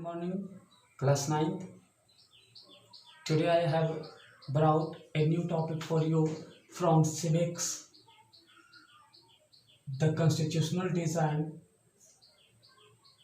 morning, class ninth. Today I have brought a new topic for you from civics, the constitutional design,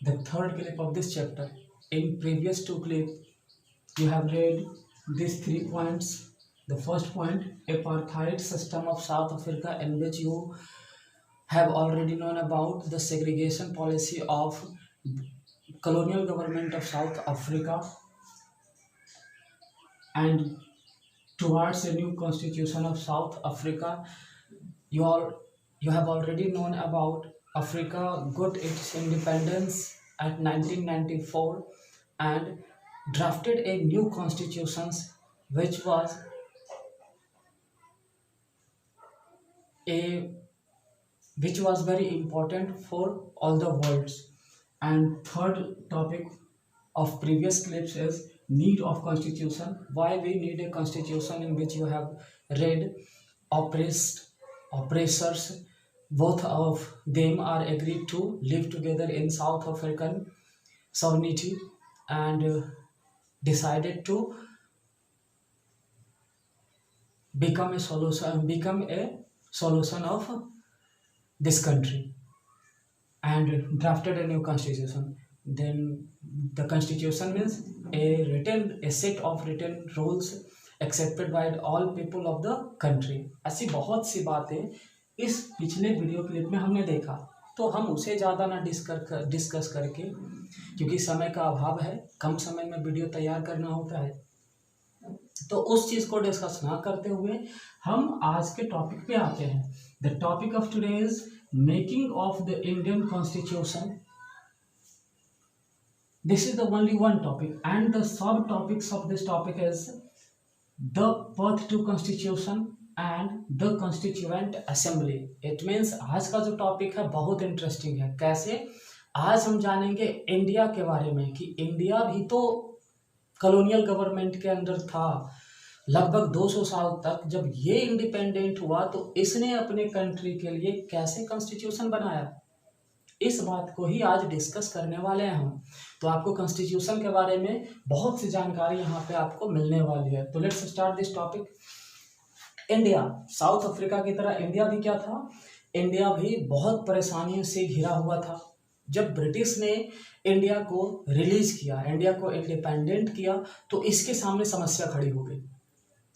the third clip of this chapter. In previous two clips, you have read these 3 points. The first point, apartheid system of South Africa, in which you have already known about the segregation policy of colonial government of South Africa and towards a new constitution of South Africa. You all you have already known about Africa got its independence at 1994 and drafted a new constitution which was a which was very important for all the worlds. And third topic of previous clips is need of constitution, why we need a constitution, in which you have read oppressed oppressors, both of them are agreed to live together in South African sovereignty and decided to become a solution of this country and drafted a new constitution. Then the constitution means a set of written rules accepted by all people of the country. ऐसी बहुत सी बातें इस पिछले video clip में हमने देखा, तो हम उसे ज़्यादा ना डिस्कस करके, क्योंकि समय का अभाव है, कम समय में वीडियो तैयार करना होता है, तो उस चीज़ को डिस्कस ना करते हुए हम आज के टॉपिक पे आते हैं. The topic of today is making of the Indian constitution. This is the only one topic, and the subtopics of this topic is the path to constitution and the constituent assembly. It means आज का जो topic है बहुत interesting है. कैसे? आज हम जानेंगे इंडिया के बारे में कि इंडिया भी तो कॉलोनियल गवर्नमेंट के अंदर था लगभग 200 साल तक. जब ये इंडिपेंडेंट हुआ तो इसने अपने कंट्री के लिए कैसे कॉन्स्टिट्यूशन बनाया, इस बात को ही आज डिस्कस करने वाले हैं हम. तो आपको कॉन्स्टिट्यूशन के बारे में बहुत सी जानकारी यहाँ पे आपको मिलने वाली है. तो let's start this topic. India, south Africa की तरह इंडिया भी क्या था? इंडिया भी बहुत परेशानियों से घिरा हुआ था. जब ब्रिटिश ने इंडिया को रिलीज किया, इंडिया को इंडिपेंडेंट किया, तो इसके सामने समस्या खड़ी हो गई.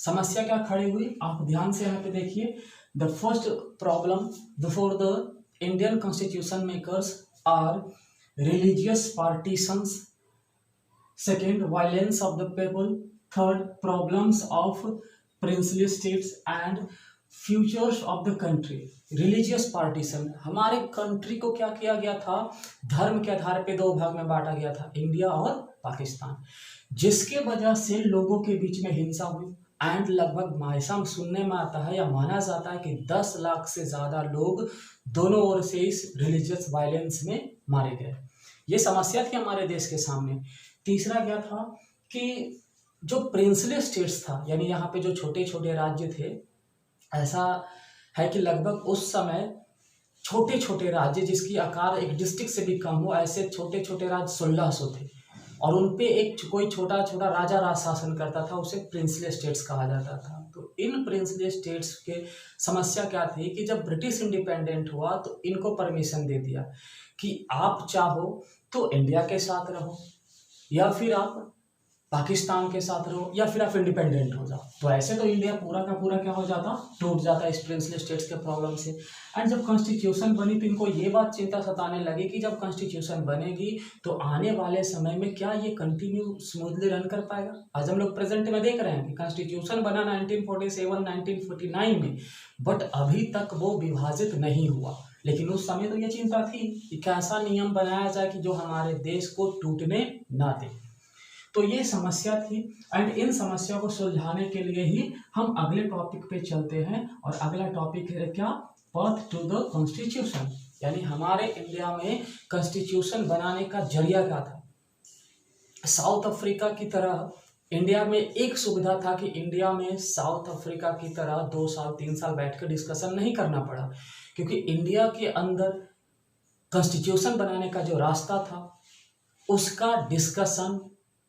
समस्या क्या खड़ी हुई, आप ध्यान से यहाँ पे देखिए. The first problem before the Indian constitution makers are religious partitions. Second, violence of the people. Third, problems of princely states and futures of the country. Religious partition, हमारे कंट्री को क्या किया गया था? धर्म के आधार पे दो भाग में बांटा गया था, इंडिया और पाकिस्तान, जिसके वजह से लोगों के बीच में हिंसा हुई. एंड लगभग ऐसा सुनने में आता है या माना जाता है कि 10 लाख से ज़्यादा लोग दोनों ओर से इस रिलीजियस वायलेंस में मारे गए. ये समस्या थी हमारे देश के सामने. तीसरा क्या था कि जो प्रिंसली स्टेट्स था, यानी यहाँ पे जो छोटे छोटे राज्य थे, ऐसा है कि लगभग उस समय छोटे छोटे राज्य जिसकी आकार एक डिस्ट्रिक्ट से भी कम हो, ऐसे छोटे छोटे राज्य 1600 थे और उन पे एक कोई छोटा छोटा राजा राज शासन करता था, उसे प्रिंसली स्टेट्स कहा जाता था. तो इन प्रिंसली स्टेट्स के समस्या क्या थी कि जब ब्रिटिश इंडिपेंडेंट हुआ तो इनको परमिशन दे दिया कि आप चाहो तो इंडिया के साथ रहो, या फिर आप पाकिस्तान के साथ रहो, या फिर आप इंडिपेंडेंट हो जाओ. तो ऐसे तो इंडिया पूरा का पूरा क्या हो जाता, टूट जाता इस प्रिंसली स्टेट्स के प्रॉब्लम से. एंड जब कॉन्स्टिट्यूशन बनी तो इनको ये बात चिंता सताने लगी कि जब कॉन्स्टिट्यूशन बनेगी तो आने वाले समय में क्या ये कंटिन्यू स्मूथली रन कर पाएगा. आज हम लोग प्रेजेंट में देख रहे हैं कि कॉन्स्टिट्यूशन बना 1947 1949 में, बट अभी तक वो विभाजित नहीं हुआ. लेकिन उस समय तो ये चिंता थी कि कैसा नियम बनाया जाए कि जो हमारे देश को टूटने ना दे. तो ये समस्या थी. एंड इन समस्या को सुलझाने के लिए ही हम अगले टॉपिक पे चलते हैं. और अगला टॉपिक है क्या, पाथ टू द कॉन्स्टिट्यूशन, यानी हमारे इंडिया में कॉन्स्टिट्यूशन बनाने का जरिया क्या था. साउथ अफ्रीका की तरह इंडिया में एक सुविधा था कि इंडिया में साउथ अफ्रीका की तरह 2 साल 3 साल बैठ कर डिस्कशन नहीं करना पड़ा, क्योंकि इंडिया के अंदर कॉन्स्टिट्यूशन बनाने का जो रास्ता था उसका डिस्कशन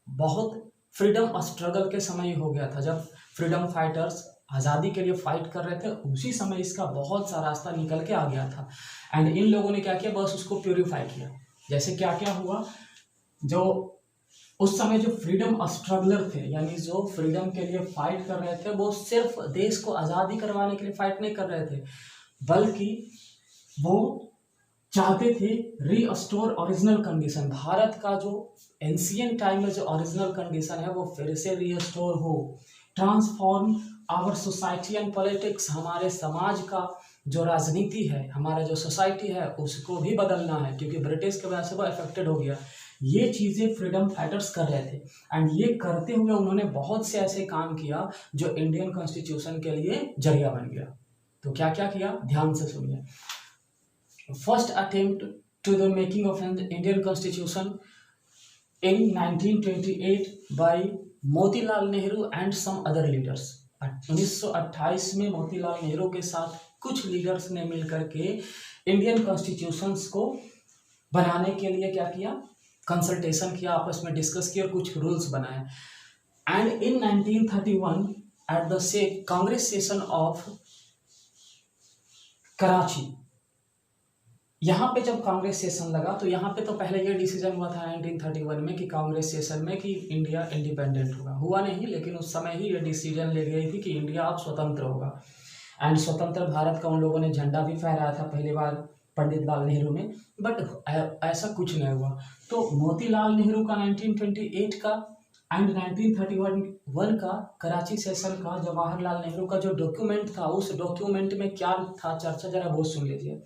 बहुत फ्रीडम स्ट्रगल के समय हो गया था, जब फ्रीडम फाइटर्स आज़ादी के लिए फाइट कर रहे थे, उसी समय इसका बहुत सा रास्ता निकल के आ गया था। एंड इन लोगों ने क्या किया, बस उसको प्योरीफाई किया। जैसे क्या क्या हुआ, जो उस समय जो फ्रीडम स्ट्रगलर थे, यानी जो फ्रीडम के लिए फाइट कर रहे थे, वो सिर्फ देश को आज़ादी करवाने के लिए फाइट नहीं कर रहे थे, बल्कि वो चाहते थे रीस्टोर ओरिजिनल कंडीशन। भारत का जो एंशियंट टाइम में जो ओरिजिनल कंडीशन है वो फिर से रीस्टोर हो, transform our society and politics. हमारे समाज का जो राजनीति है, हमारा जो सोसाइटी है, उसको भी बदलना है, क्योंकि ब्रिटिश की वजह से वो अफेक्टेड हो गया। ये चीज़ें फ्रीडम फाइटर्स कर रहे थे, एंड ये करते हुए उन्होंने बहुत से ऐसे काम किया जो इंडियन कॉन्स्टिट्यूशन के लिए जरिया बन गया। तो क्या क्या किया, ध्यान से सुनिए। First attempt to the making of an Indian Constitution in 1928 by Motilal Nehru and some other leaders. 1928 में मोतीलाल नेहरू के साथ कुछ लीडर्स ने मिलकर के इंडियन कॉन्स्टिट्यूशंस को बनाने के लिए क्या किया, कंसल्टेशन किया, आपस में डिस्कस किया और कुछ रूल्स बनाए। And in 1931 at the Congress session of Karachi, यहाँ पे जब कांग्रेस सेशन लगा तो यहाँ पे तो पहले ये डिसीजन हुआ था 1931 में कि कांग्रेस सेशन में कि इंडिया इंडिपेंडेंट होगा, हुआ नहीं, लेकिन उस समय ही ये डिसीजन ले गई थी कि इंडिया अब स्वतंत्र होगा। एंड स्वतंत्र भारत का उन लोगों ने झंडा भी फहराया था पहली बार पंडित लाल नेहरू में, बट ऐसा कुछ नहीं हुआ। तो मोतीलाल नेहरू का 1928 का एंड 1931 का कराची सेशन का जवाहरलाल नेहरू का जो डॉक्यूमेंट था, उस डॉक्यूमेंट में क्या था चर्चा, जरा वो सुन लीजिए।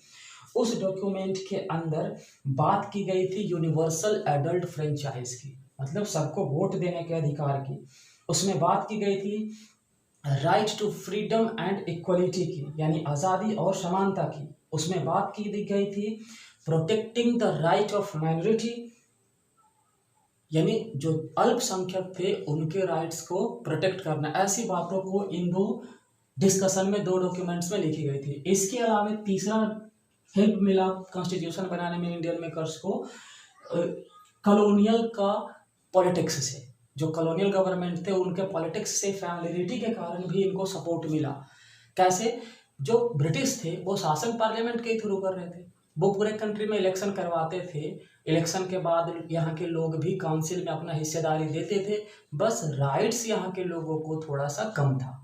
उस डॉक्यूमेंट के अंदर बात की गई थी यूनिवर्सल एडल्ट फ्रेंचाइज की, मतलब सबको वोट देने के अधिकार की। उसमें बात की गई थी right to freedom and equality की, यानी आज़ादी और समानता की। उसमें बात की गई थी protecting the right of minority, यानी जो अल्पसंख्यक थे उनके राइट्स को प्रोटेक्ट करना। ऐसी बातों को इन दो डिस्कशन में, दो डॉक्यूमेंट्स में लिखी गई थी। इसके अलावा तीसरा हेल्प मिला कॉन्स्टिट्यूशन बनाने में इंडियन मेकर्स को कॉलोनियल का पॉलिटिक्स से, जो कॉलोनियल गवर्नमेंट थे उनके पॉलिटिक्स से फैमिलियरिटी के कारण भी इनको सपोर्ट मिला। कैसे, जो ब्रिटिश थे वो शासन पार्लियामेंट के थ्रू कर रहे थे, वो पूरे कंट्री में इलेक्शन करवाते थे, इलेक्शन के बाद यहाँ के लोग भी काउंसिल में अपना हिस्सेदारी देते थे, बस राइट्स यहाँ के लोगों को थोड़ा सा कम था।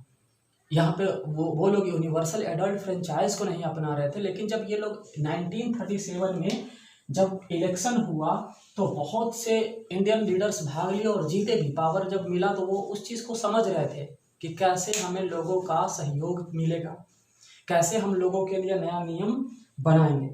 यहाँ पे वो लोग यूनिवर्सल एडल्ट फ्रेंचाइज को नहीं अपना रहे थे। लेकिन जब ये लोग 1937 में जब इलेक्शन हुआ तो बहुत से इंडियन लीडर्स भाग लिए और जीते भी। पावर जब मिला तो वो उस चीज़ को समझ रहे थे कि कैसे हमें लोगों का सहयोग मिलेगा, कैसे हम लोगों के लिए नया नियम बनाएंगे।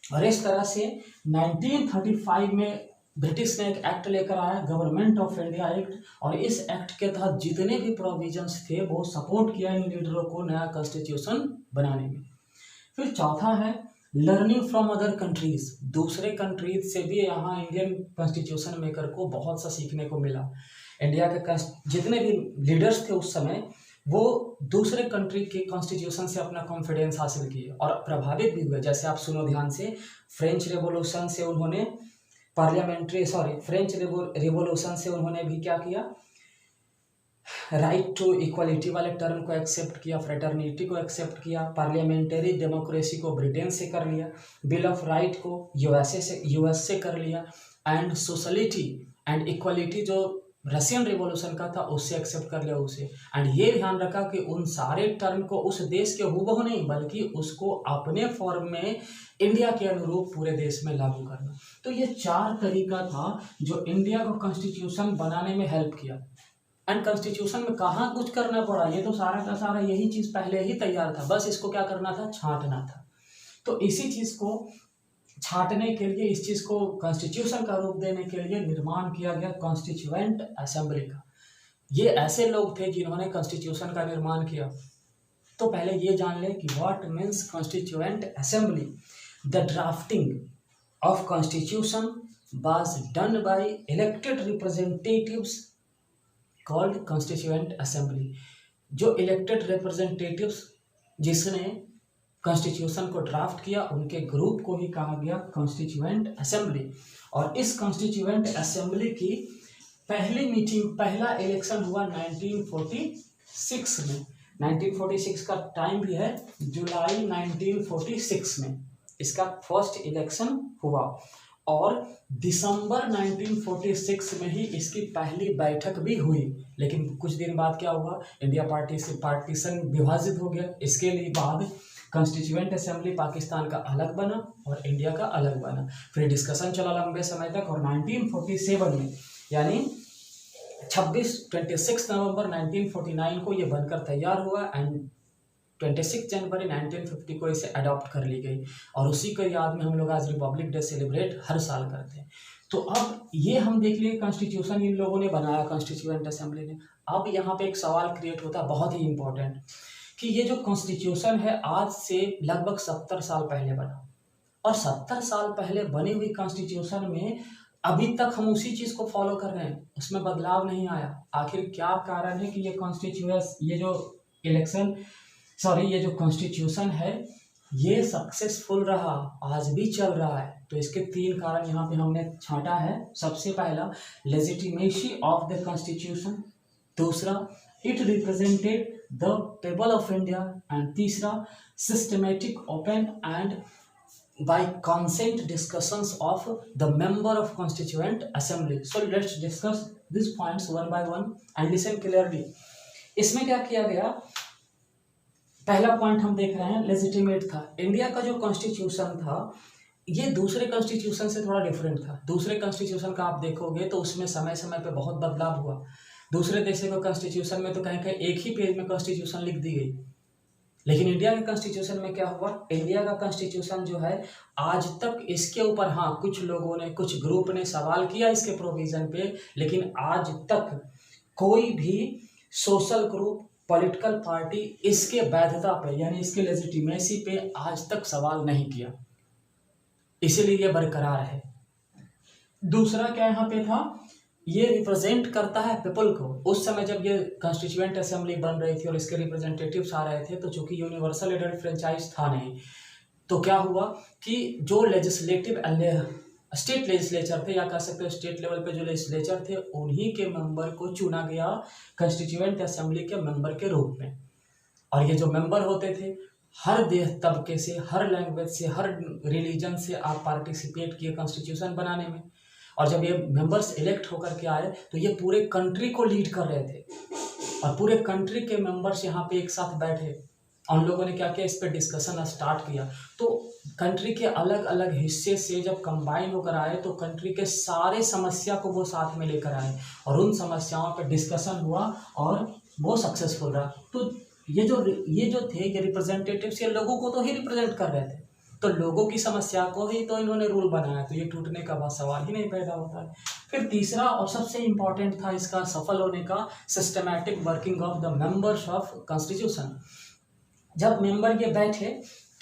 और इस तरह से 1935 में ब्रिटिश ने एक एक्ट लेकर आया, गवर्नमेंट ऑफ इंडिया एक्ट, और इस एक्ट के तहत जितने भी प्रोविजंस थे वो सपोर्ट किया इन लीडरों को नया कॉन्स्टिट्यूशन बनाने में। फिर चौथा है लर्निंग फ्रॉम अदर कंट्रीज, दूसरे कंट्रीज से भी यहाँ इंडियन कॉन्स्टिट्यूशन मेकर को बहुत सा सीखने को मिला। इंडिया के जितने भी लीडर्स थे उस समय वो दूसरे कंट्री के कॉन्स्टिट्यूशन से अपना कॉन्फिडेंस हासिल किए और प्रभावित भी हुए। जैसे आप सुनो ध्यान से, फ्रेंच रेवोल्यूशन से उन्होंने फ्रेंच रिवोल्यूशन से उन्होंने भी क्या किया, राइट टू इक्वालिटी वाले टर्म को एक्सेप्ट किया, फ्रेटर्निटी को एक्सेप्ट किया, पार्लियामेंट्री डेमोक्रेसी को ब्रिटेन से कर लिया, बिल ऑफ राइट को यूएस से कर लिया, एंड सोशलिटी एंड इक्वालिटी जो रशियन रिवॉल्यूशन का था उससे एक्सेप्ट कर लिया उसे। एंड ये ध्यान रखा कि उन सारे टर्म को उस देश के हूबहू नहीं बल्कि उसको अपने फॉर्म में इंडिया के अनुरूप पूरे देश में लागू करना। तो ये 4 तरीका था जो इंडिया को कॉन्स्टिट्यूशन बनाने में हेल्प किया। एंड कॉन्स्टिट्यूशन में कहाँ कुछ करना पड़ा, ये तो सारा का सारा यही चीज़ पहले ही तैयार था, बस इसको क्या करना था, छांटना था। तो इसी चीज़ को छांटने के लिए, इस चीज़ को कॉन्स्टिट्यूशन का रूप देने के लिए निर्माण किया गया कॉन्स्टिट्यूएंट असेंबली का। ये ऐसे लोग थे जिन्होंने कॉन्स्टिट्यूशन का निर्माण किया। तो पहले ये जान लें कि what means constituent assembly. The drafting of constitution was done by elected representatives called constituent assembly. जो इलेक्टेड रिप्रेजेंटेटिव्स जिसने कॉन्स्टिट्यूशन को ड्राफ्ट किया, उनके ग्रुप को ही कहा गया कॉन्स्टिट्यूएंट असेंबली। और इस कॉन्स्टिट्यूएंट असेंबली की पहली मीटिंग, पहला इलेक्शन हुआ 1946 में। 1946 का टाइम भी है जुलाई 1946 में इसका फर्स्ट इलेक्शन हुआ, और दिसंबर 1946 में ही इसकी पहली बैठक भी हुई। लेकिन कुछ दिन बाद क्या हुआ, इंडिया पार्टीशन विभाजित हो गया। इसके लिए बाद कॉन्स्टिट्यूएंट असेंबली पाकिस्तान का अलग बना और इंडिया का अलग बना। फिर डिस्कशन चला लंबे समय तक, और 1947 में यानी 26 नवंबर 1949 को ये बनकर तैयार हुआ, एंड 26 जनवरी 1950 को इसे अडॉप्ट कर ली गई। और उसी के याद में हम लोग आज रिपब्लिक डे सेलिब्रेट हर साल करते हैं। तो अब ये हम देख लिए कॉन्स्टिट्यूशन इन लोगों ने बनाया, कॉन्स्टिट्यूएंट असेंबली ने। अब यहाँ पे एक सवाल क्रिएट होता है बहुत ही इंपॉर्टेंट, कि ये जो कॉन्स्टिट्यूशन है आज से लगभग 70 साल पहले बना, और 70 साल पहले बनी हुई कॉन्स्टिट्यूशन में अभी तक हम उसी चीज को फॉलो कर रहे हैं, उसमें बदलाव नहीं आया। आखिर क्या कारण है कि ये ये जो कॉन्स्टिट्यूशन है ये सक्सेसफुल रहा, आज भी चल रहा है? तो इसके 3 कारण यहाँ पे हमने छांटा है। सबसे पहला, लेजिटिमेसी ऑफ द कॉन्स्टिट्यूशन। दूसरा, it represented the people of India. And तीसरा, systematic, open and by consent discussions of the member of constituent assembly. So let's discuss these points one by one and listen clearly. इसमें क्या किया गया, पहला point हम देख रहे हैं लेजिटिमेट था। इंडिया का जो कॉन्स्टिट्यूशन था ये दूसरे कॉन्स्टिट्यूशन से थोड़ा डिफरेंट था। दूसरे कॉन्स्टिट्यूशन का आप देखोगे तो उसमें समय समय पे बहुत बदलाव हुआ। दूसरे देशों के कॉन्स्टिट्यूशन में तो कहीं कहीं एक ही पेज में कॉन्स्टिट्यूशन लिख दी गई, लेकिन इंडिया के कॉन्स्टिट्यूशन में क्या हुआ, इंडिया का कॉन्स्टिट्यूशन जो है आज तक इसके ऊपर, हाँ कुछ लोगों ने, कुछ ग्रुप ने सवाल किया इसके प्रोविजन पे, लेकिन आज तक कोई भी सोशल ग्रुप, पॉलिटिकल पार्टी इसके वैधता पे यानी इसके लेजिटिमेसी पे आज तक सवाल नहीं किया, इसीलिए ये बरकरार है। दूसरा क्या यहाँ पे था, ये रिप्रेजेंट करता है पीपल को। उस समय जब ये कॉन्स्टिट्यूएंट असेंबली बन रही थी और इसके रिप्रेजेंटेटिव्स आ रहे थे, तो चूंकि यूनिवर्सल एडेड फ्रेंचाइज था नहीं, तो क्या हुआ कि जो लेजिस्लेटिव स्टेट लेजिस्लेचर थे, या कह सकते हो स्टेट लेवल पे जो लेजिस्लेचर थे, उन्हीं के मेंबर को चुना गया कॉन्स्टिट्यूएंट असेंबली के मेंबर के रूप में। और ये जो मेंबर होते थे हर देश तबके से, हर लैंग्वेज से, हर रिलीजन से आप पार्टिसिपेट किए कॉन्स्टिट्यूशन बनाने में। और जब ये मेंबर्स इलेक्ट होकर के आए तो ये पूरे कंट्री को लीड कर रहे थे, और पूरे कंट्री के मेंबर्स यहाँ पे एक साथ बैठे। उन लोगों ने क्या किया, इस पर डिस्कशन स्टार्ट किया। तो कंट्री के अलग अलग हिस्से से जब कंबाइन होकर आए तो कंट्री के सारे समस्या को वो साथ में लेकर आए, और उन समस्याओं पर डिस्कशन हुआ और वो सक्सेसफुल रहा। तो ये जो थे ये रिप्रेजेंटेटिव्स, ये लोगों को तो ही रिप्रेजेंट कर रहे थे, तो लोगों की समस्या को ही तो इन्होंने रूल बनाया, तो ये टूटने का बात सवाल ही नहीं पैदा होता है। फिर तीसरा और सबसे इम्पोर्टेंट था इसका सफल होने का, systematic working of the members of constitution. जब मेंबर ये बैठे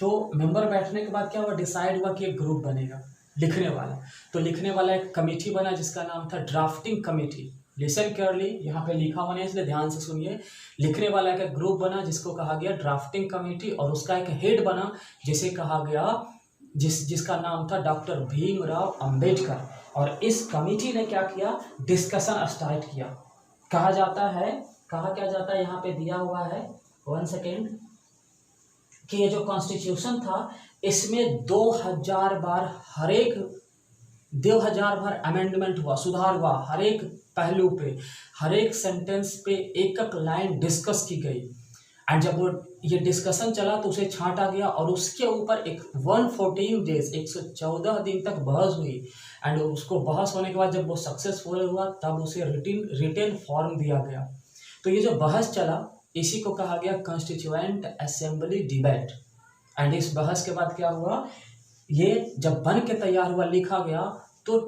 तो मेंबर बैठने के बाद क्या हुआ, डिसाइड हुआ कि एक ग्रुप बनेगा लिखने वाला। तो लिखने वाला एक कमेटी बना जिसका नाम था ड्राफ्टिंग कमेटी। लिसन केयरली, यहाँ पे लिखा हुआ है इसलिए ध्यान से सुनिए। लिखने वाला एक ग्रुप बना जिसको कहा गया ड्राफ्टिंग कमेटी, और उसका एक हेड बना जिसे कहा गया जिसका नाम था डॉक्टर भीमराव अंबेडकर। और इस कमेटी ने क्या किया, डिस्कशन स्टार्ट किया। कहा क्या जाता है यहाँ पे दिया हुआ है, 1 सेकेंड, कि ये जो कॉन्स्टिट्यूशन था इसमें 2000 बार अमेंडमेंट हुआ, सुधार हुआ, हर एक पहलू पे, हर एक सेंटेंस पे एक एक लाइन डिस्कस की गई। एंड जब वो ये डिस्कशन चला तो उसे छांटा गया, और उसके ऊपर एक 114 डेज 114 दिन तक बहस हुई। एंड उसको बहस होने के बाद जब वो सक्सेसफुल हुआ तब उसे रिटेन फॉर्म दिया गया। तो ये जो बहस चला इसी को कहा गया कॉन्स्टिट्यूएंट असेंबली डिबेट। एंड इस बहस के बाद क्या हुआ, ये जब बन के तैयार हुआ, लिखा गया, तो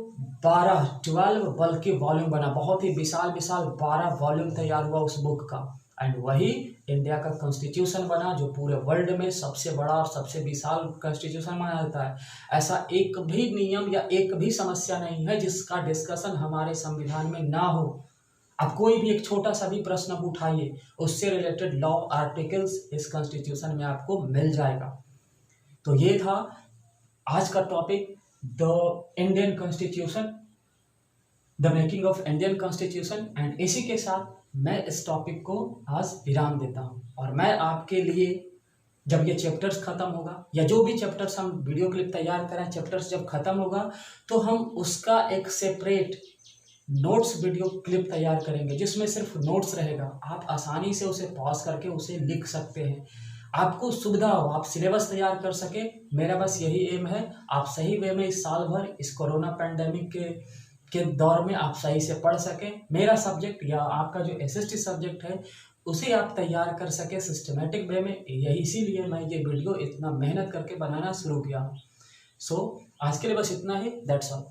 12 बल्कि वॉल्यूम बना, बहुत ही विशाल 12 वॉल्यूम तैयार हुआ उस बुक का। एंड वही इंडिया का कॉन्स्टिट्यूशन बना, जो पूरे वर्ल्ड में सबसे बड़ा और सबसे विशाल कॉन्स्टिट्यूशन माना जाता है। ऐसा एक भी नियम या एक भी समस्या नहीं है जिसका डिस्कशन हमारे संविधान में ना हो। अब कोई भी एक छोटा सा भी प्रश्न उठाइए, उससे रिलेटेड लॉ आर्टिकल्स इस कॉन्स्टिट्यूशन में आपको मिल जाएगा। तो ये था आज का topic, the Indian constitution, the making of Indian constitution. And इसी के साथ मैं इस टॉपिक को आज विराम देता हूँ, और मैं आपके लिए जब ये चैप्टर्स खत्म होगा, या जो भी चैप्टर्स हम वीडियो क्लिप तैयार करें, चैप्टर्स जब खत्म होगा तो हम उसका एक सेपरेट नोट्स वीडियो क्लिप तैयार करेंगे, जिसमें सिर्फ नोट्स रहेगा। आप आसानी से उसे पॉज करके उसे लिख सकते हैं, आपको सुविधा हो, आप सिलेबस तैयार कर सके। मेरा बस यही एम है, आप सही वे में इस साल भर इस कोरोना पैंडेमिक के दौर में आप सही से पढ़ सकें। मेरा सब्जेक्ट या आपका जो एसएसटी सब्जेक्ट है उसे आप तैयार कर सके सिस्टमेटिक वे में। यही इसीलिए मैं ये वीडियो इतना मेहनत करके बनाना शुरू किया हूँ। सो आज के लिए बस इतना ही, दैट्स ऑल।